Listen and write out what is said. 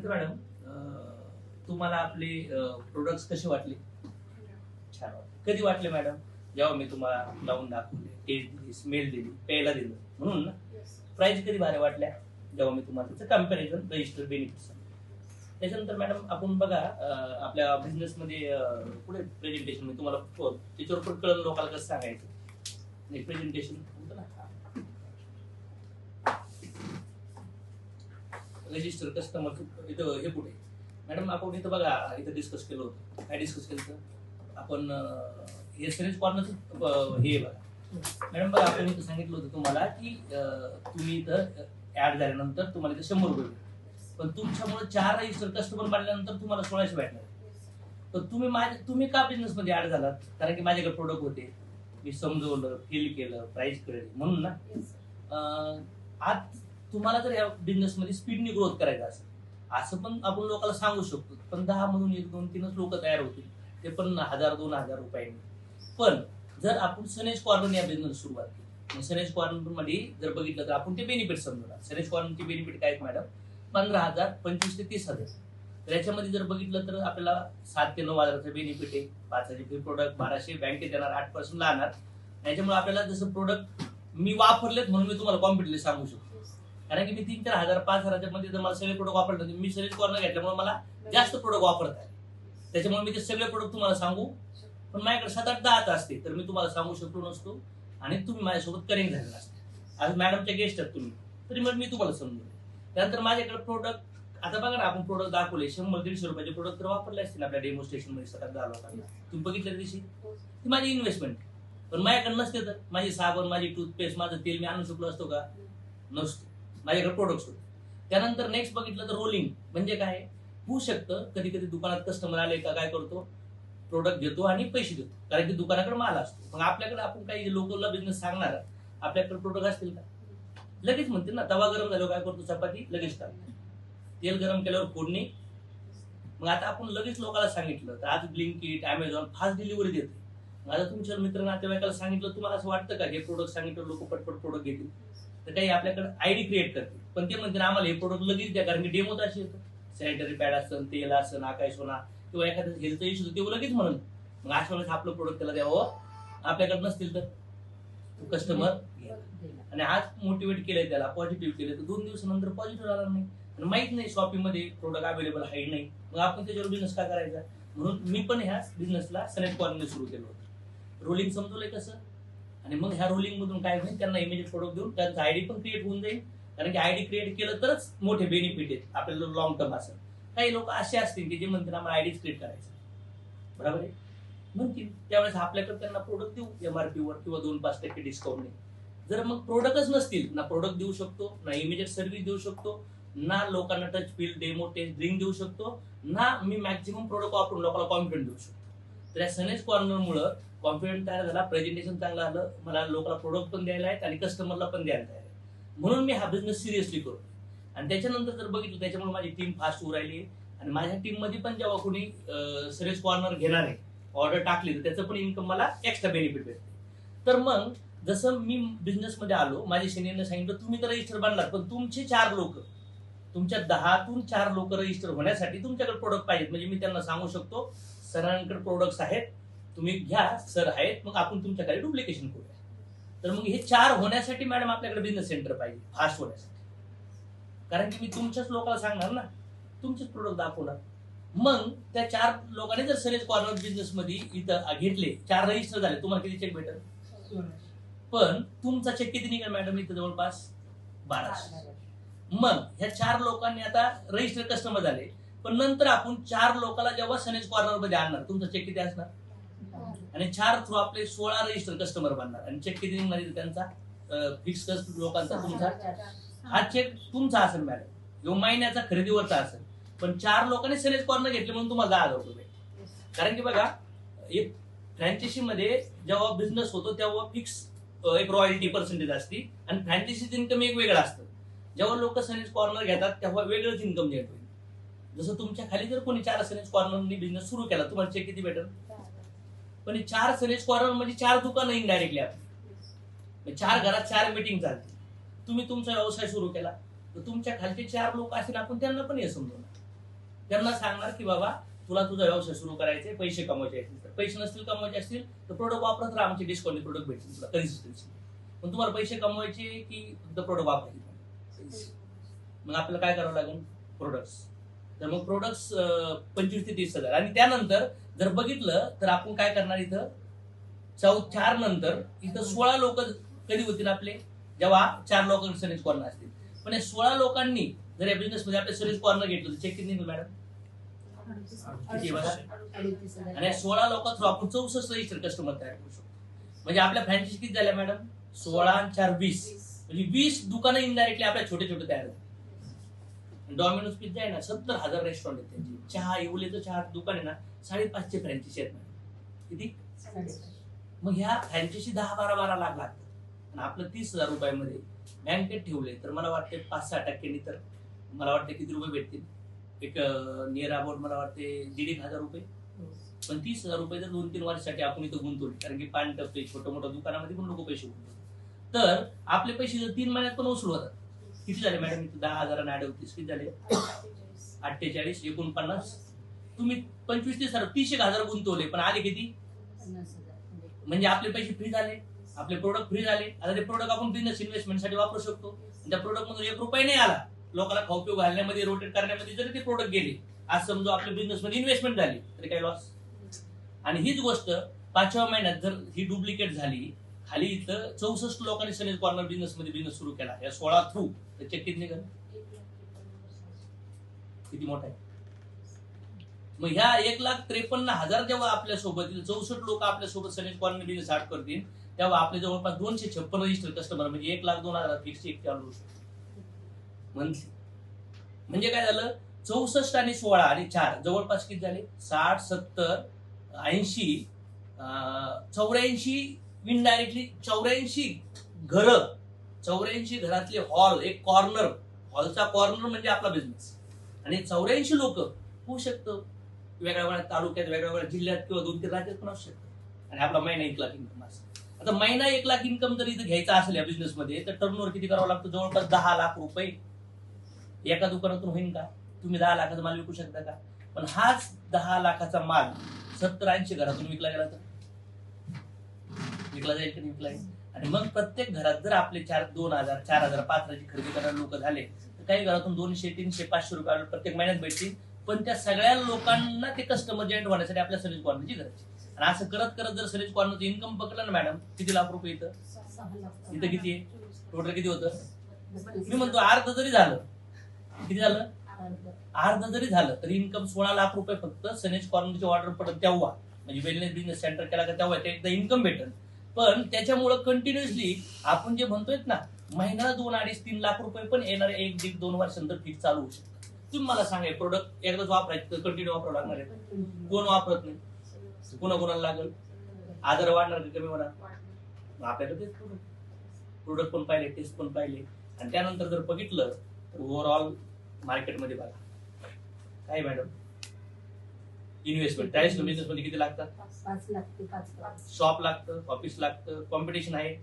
त्यानंतर मॅडम तुम्हाला आपले प्रोडक्ट्स कसे वाटले? छान वाटले. कधी वाटले मॅडम? जेव्हा मी तुम्हाला लावून दाखवले, टेस्ट दिली, स्मेल दिली, प्यायला दिलं, म्हणून ना. प्राइस कधी भारी वाटल्या? जेव्हा मी तुम्हाला त्याचं कम्पॅरिझन रजिस्टर बेनिफिट्स. त्याच्यानंतर मॅडम आपण बघा आपल्या बिझनेसमध्ये पुढे प्रेझेंटेशन मी तुम्हाला त्याच्यावर पण कळलं लोकांना कसं सांगायचं. नाही प्रेझेंटेशन होतं ना, रजिस्टर कस्टमर इथं हे कुठे मॅडम आपण इथं बघा इथं डिस्कस केलं होतं. काय डिस्कस केलं होतं आपण? हे सिरीज कॉर्नरचं हे बघा मॅडम. बघा आपण इथं सांगितलं होतं तुम्हाला की तुम्ही इथं ऍड झाल्यानंतर तुम्हाला इथं 100 रुपये, पण तुमच्यामुळे 4 रजिस्टर कस्टमर वाढल्यानंतर तुम्हाला 1600 भेटणार. तर तुम्ही का बिझनेस मध्ये ऍड झालात? कारण की माझ्याकडे प्रोडक्ट होते, मी समजवलं, फील केलं, प्राइस कळली, म्हणून ना. आज तुम्हाला जर या बिझनेस मध्ये स्पीडनी ग्रोथ करायचं असेल, असं पण आपण लोकांना सांगू शकतो, पण 10 मधून 1, 2, 3च लोक तयार होतील, ते पण 1000-2000 रुपयांनी. पण जर आपण सनेज कॉर्नर या बिझनेस सुरुवात केली, सनेज कॉर्नर मध्ये जर बघितलं तर आपण ते बेनिफिट समजूया. सनेज कॉर्नरचे बेनिफिट काय आहेत मॅडम? 15,000, 25,000 ते 30,000. तर याच्यामध्ये जर बघितलं तर आपल्याला 7 ते 9 हजाराचं बेनिफिट आहे. 5,000 फ्री प्रोडक्ट, 1200 बँकेत येणार, 8% लागणार. याच्यामुळे आपल्याला जसं प्रोडक्ट मी वापरलेत म्हणून मी तुम्हाला कॉम्पिटली सांगू शकतो. कारण की मी 3-4 हजार 5,000 मध्ये जर मला सगळे प्रोडक्ट वापरले, मी सगळे कॉर्नर घेतल्यामुळे मला जास्त प्रोडक्ट वापरत आहे. त्याच्यामुळे मी ते सगळे प्रोडक्ट तुम्हाला सांगू, पण माझ्याकडे 7-8-10 असते तर मी तुम्हाला सांगू शकलो नसतो आणि तुम्ही माझ्यासोबत कनेक्ट झाले नसते. आज मॅडमच्या गेस्ट आहेत तुम्ही, तरी मग मी तुम्हाला समजून. त्यानंतर माझ्याकडे प्रोडक्ट आता बघा ना, आपण प्रोडक्ट दाखवले 100-150 रुपयाचे प्रोडक्ट तर वापरले असतील आपल्या डेमोस्ट्रेशन मध्ये 7-10 लोकांना. तुम्ही बघितल्या दिवशी ती माझी इन्व्हेस्टमेंट. पण माझ्याकडे नसते तर माझी साबण, माझी टूथपेस्ट, माझं तेल मी आणू शकलो असतो का? नसतो. माझ्याकडे प्रोडक्ट्स होते. त्यानंतर नेक्स्ट बघितलं तर रोलिंग म्हणजे काय होऊ शकतं. कधी कधी दुकानात कस्टमर आले का काय करतो, प्रोडक्ट घेतो आणि पैसे देतो, कारण की दुकानाकडे माल असतो. मग आपल्याकडे आपण काही लोकलला बिझनेस सांगणार, आपल्याकडे प्रोडक्ट असतील का? लगेच म्हणते ना, तवा गरम झाल्यावर काय करतो, चपाती लगेच टाकतो, तेल गरम केल्यावर फोडणी. मग आता आपण लगेच लोकांना सांगितलं तर आज ब्लिंकिट, अमेझॉन फास्ट डिलिव्हरी देते. आता तुमच्या मित्र नातेवाईकाला सांगितलं, तुम्हाला असं वाटतं का हे प्रोडक्ट सांगितलं लोक पटपट प्रोडक्ट घेतील? तर काही आपल्याकडे आयडी क्रिएट करते, पण ते म्हणते आम्हाला हे प्रोडक्ट लगेच द्या, कारण की डेमो तर अशी येतं. सॅनिटरी पॅड असेल, तेल असेल, आकाय सोना किंवा एखाद्या हेल्थ इश्यू ते लगेच म्हणून. मग अशा वेळेस आपलं प्रोडक्ट त्याला द्यावं. आपल्याकडे नसतील तर कस्टमर आणि आज मोटिवेट केलंय त्याला, पॉझिटिव्ह केलं तर 2 दिवसानंतर पॉझिटिव्ह राहणार नाही. आणि माहित नाही शॉपिंग मध्ये प्रोडक्ट अवेलेबल आहे नाही, मग आपण त्याच्यावर बिझनेस का करायचा? म्हणून मी पण ह्या बिझनेसला सनेज कॉर्नर सुरू केलं होतं. रोलिंग समजवलंय कसं, आणि मग ह्या रोलिंग मधून काय होईल, त्यांना इमेजेस प्रोडक्ट देऊन त्यांचा आयडी पण क्रिएट होऊन जाईल. कारण की आयडी क्रिएट केलं तरच मोठे बेनिफिट आहेत आपल्याला लॉंग टर्म असेल. काही लोक असे असतील की जे म्हणतील आम्हाला आयडीच क्रिएट करायचं, बरोबर आहे म्हणतील, त्यावेळेस आपल्याकडे त्यांना प्रोडक्ट देऊ एमआरपी वर किंवा 2-5% डिस्काउंटने. जर मग प्रोडक्टच नसतील, ना प्रोडक्ट देऊ शकतो, ना इमिजिएट सर्व्हिस देऊ शकतो, ना लोकांना touch feel, demo taste drink देऊ शकतो, ना मी मॅक्झिमम प्रोडक्ट वापरून लोकांना कॉन्फिडन्स देऊ शकतो. तर या सनेज कॉर्नर मुळे कॉन्फिडन्स तयार झाला, प्रेझेंटेशन चांगलं आलं, मला लोकांना प्रोडक्ट पण द्यायला आहेत आणि कस्टमरला पण द्यायला तयार आहे. म्हणून मी हा बिझनेस सिरियसली करतो. आणि त्याच्यानंतर जर बघितलं, त्याच्यामुळे माझी टीम फास्ट होऊ राहिली. आणि माझ्या टीम मध्ये पण जेव्हा कोणी सनेज कॉर्नर घेणार आहे, ऑर्डर टाकली, तर त्याचं पण इन्कम मला एक्स्ट्रा बेनिफिट भेटते. तर मग जसं मी बिझनेस मध्ये आलो, माझ्या सिनियरने सांगितलं तुम्ही तर रजिस्टर बनलात, पण तुमचे 4 लोक, तुमच्या 10तून 4 लोक रजिस्टर होण्यासाठी तुमच्याकडे प्रोडक्ट पाहिजेत. म्हणजे मी त्यांना सांगू शकतो सरांकडे प्रोडक्ट्स आहेत, तुम्ही घ्या, सर आहेत, मग आपण तुमच्याकडे डुप्लिकेशन करूया. तर मग हे 4 होण्यासाठी मॅडम आपल्याकडे बिझनेस सेंटर पाहिजे फास्ट होण्यासाठी. कारण की मी तुमच्याच लोकांना सांगणार ना, तुमचेच प्रोडक्ट दाखवणार. मग त्या 4 लोकांनी जर सनेज कॉर्नर बिझनेस मध्ये इथं घेतले, 4 रजिस्टर झाले, तुम्हाला किती चेक भेटेल? पण तुमचा चेक किती निघेल मॅडम? इथं जवळपास 1200. मग ह्या 4 लोकांनी आता रजिस्टर कस्टमर झाले, पण नंतर आपण 4 लोकांना जेव्हा सनेज कॉर्नर मध्ये आणणार, तुमचा चेक किती असणार? आणि 4 थ्रू आपले 16 रजिस्टर कस्टमर बनणार. आणि चेक किती निघणार? त्यांचा फिक्स लोकांचा तुमचा हा चेक तुमचा असेल मॅडम, जो महिन्याचा खरेदीवरचा असेल. पण 4 लोकांनी सनेज कॉर्नर घेतले म्हणून तुम्हाला 10,000 रुपये. कारण की बघा, एक फ्रँचायझी मध्ये जेव्हा बिझनेस होतो तेव्हा फिक्स एक रॉयल्टी पर्सेंटेज असते आणि फ्रँचायझीचं इन्कम एक वेगळं असतं. जेव्हा लोक सनेज कॉर्नर घेतात तेव्हा वेगळंच इन्कम जनरेट होईल. जसं तुमच्या खाली जर कोणी 4 सनेज कॉर्नरनी बिझनेस सुरू केला, तुम्हाला चेक किती भेटेल? पण 4 सनेज कॉर्नर म्हणजे 4 दुकानं इनडायरेक्टली आपली, 4 घरात 4 मीटिंग चालते. तुम्ही तुमचा व्यवसाय सुरू केला तर तुमच्या खालचे 4 लोक असतील, आपण त्यांना पण हे समजवणार. त्यांना सांगणार की बाबा तुला तुझा व्यवसाय सुरू करायचे, पैसे कमवायचे असतील तर पैसे नसतील कमवायचे असतील तर प्रोडक्ट वापरत राहा, आमचे डिस्काउंट प्रोडक्ट भेटतील तुला कन्सिस्टन्सी. पण तुम्हाला पैसे कमवायचे की फक्त प्रोडक्ट वापरायचे. मग आपल्याला काय करावं लागेल? प्रोडक्ट्स. तर मग प्रोडक्ट्स 25 ते 30,000. आणि त्यानंतर जर बघितलं तर आपण काय करणार इथं 4 नंतर इथं 16 लोक कधी होतील आपले, जेव्हा 4 लोकांचे सर्व्हिस कॉर्नर असतील. पण या 16 लोकांनी जर या बिझनेस मध्ये आपले सर्व्हिस कॉर्नर घेतलं तर चेक किती निघेल मॅडम? किती बघा. आणि या 16 लोकांत थ्रू आपण 64 रजिस्टर कस्टमर तयार करू शकतो. म्हणजे आपल्या फ्रँचायझी किती झाल्या मॅडम? 16 आणि 4 20. म्हणजे 20 दुकानं इनडायरेक्टली आपल्या छोटे छोटे तयार झाले. डॉमिनोज पिझ्झा आहे ना 70,000 रेस्टॉरंट आहेत त्यांची. चहा येवलेचं चहा दुकान आहे ना 550 फ्रँचायझी आहेत मॅडम. किती? मग ह्या फ्रँचायझी 10-12 लाख लागतात. आणि आपलं 30,000 रुपयामध्ये बँकेत ठेवले तर मला वाटते 5-6% तर मला वाटते किती रुपये भेटतील? एक नियर अबाउट मला वाटते 1,500 रुपये. पण 30,000 रुपये जर 2-3 वर्षासाठी आपण इथं गुंतवले, कारण की पान टप्पे छोटं मोठं दुकानामध्ये पण लोक पैसे गुंतवतात, तर आपले पैसे जर 3 महिन्यात पण वसूल होतात. किती झाले मॅडम? इथं 10,000 आणि 38 किती झाले? 48, 49. तुम्ही 25-30,000 30,000 गुंतवले पण आले किती? म्हणजे आपले पैसे फ्री झाले, आपले प्रोडक्ट फ्री झाले. आता ते प्रोडक्ट आपण बिझनेस इन्व्हेस्टमेंटसाठी वापरू शकतो. त्या प्रोडक्ट मधून 1 रुपया नाही आला, लोकांना खाऊ पिऊ घालण्यामध्ये रोटेट करण्यामध्ये जरी ते प्रोडक्ट गेले, आज समजा आपल्या बिझनेस मध्ये इन्व्हेस्टमेंट झाली तरी काही लॉस. आणि हीच गोष्ट 5व्या महिन्यात जर ही डुप्लिकेट झाली, खाली इथं 64 लोकांनी सर्व्हिस कॉर्नर बिझनेस मध्ये बिझनेस सुरू केला या 16 थ्रू, तर चेक किती निघाल? किती मोठा आहे? मग ह्या 1,53,000 जेव्हा आपल्या सोबत 64 लोक आपल्या सोबत सर्व्हिस कॉर्नर बिझनेस स्टार्ट करतील, तेव्हा आपले जवळपास 256 रजिस्टर कस्टमर म्हणजे 1,02,000 फिक्स एक चालू शकतो मंथली. म्हणजे काय झालं? 64 आणि 16 आणि 4 जवळपास किती झाले? 60, 70, 80, 84 इनडायरेक्टली 84 घरं, 84 घरातले हॉल, एक कॉर्नर, हॉलचा कॉर्नर म्हणजे आपला बिझनेस. आणि 84 लोक होऊ शकतं वेगळ्या वेगळ्या तालुक्यात, वेगळ्या वेगळ्या जिल्ह्यात किंवा 2-3 राज्यात पण असू शकतं. आणि आपला महिना 1 लाख इन्कम असतो. आता महिना 1 लाख इन्कम जर इथं घ्यायचा असेल या बिझनेस मध्ये, तर टर्नओव्हर किती करावं लागतं? जवळपास 10 लाख रुपये. एका दुकानातून होईल का? तुम्ही 10 लाखाचा माल विकू शकता का? पण हाच 10 लाखाचा माल 70-80 घरातून विकला गेला तर विकला जाईल की नाही विकला जाईल? आणि मग प्रत्येक घरात जर आपले 2,000, 4,000, 5,000ची खरेदी करणारे लोक झाले तर काही घरातून 200, 300, 500 रुपये प्रत्येक महिन्यात भेटतील. पण त्या सगळ्या लोकांना ते कस्टमर जॉईंट होण्यासाठी आपल्या सर्व्हिस कॉर्नरची गरज आहे. आणि असं करत करत जर सर्व्हिस कॉर्नरचं इन्कम पकडलं ना मॅडम, किती लाख रुपये इथं? इथं किती आहे? टोटल किती होतं? मी म्हणतो अर्ध जरी झालं, किती झालं? अर्ध जरी झालं तरी इन्कम 16 लाख रुपये फक्त सर्व्हिस कॉर्नरची ऑर्डर पडत तेव्हा, म्हणजे वेलनेस बिझनेस सेंटर केला का तेव्हा एकदा इन्कम भेटेल. पण त्याच्यामुळे कंटिन्युअसली आपण जे म्हणतोय ना, महिन्याला 2, 2.5, 3 लाख रुपये पण येणारे 1-1.5-2 वर्षांतर फिक्स चालू होऊ शकतं. तुम्ही मला सांगा, प्रोडक्ट एकदाच वापरायचं कंटिन्यू वापरावं लागणार आहे? कोण वापरत नाही? कोणाकोणाला लागल? आजार वाढणार की कमी होणार? आपल्याला तेच प्रोडक्ट पण पाहिले, टेस्ट पण पाहिले. आणि त्यानंतर जर बघितलं तर ओव्हरऑल मार्केटमध्ये बघा काय मॅडम, इन्व्हेस्टमेंट 40 बिझनेस मध्ये किती लागतात? 5 लाख ते 5 शॉप लागतं, ऑफिस लागतं, कॉम्पिटिशन आहे.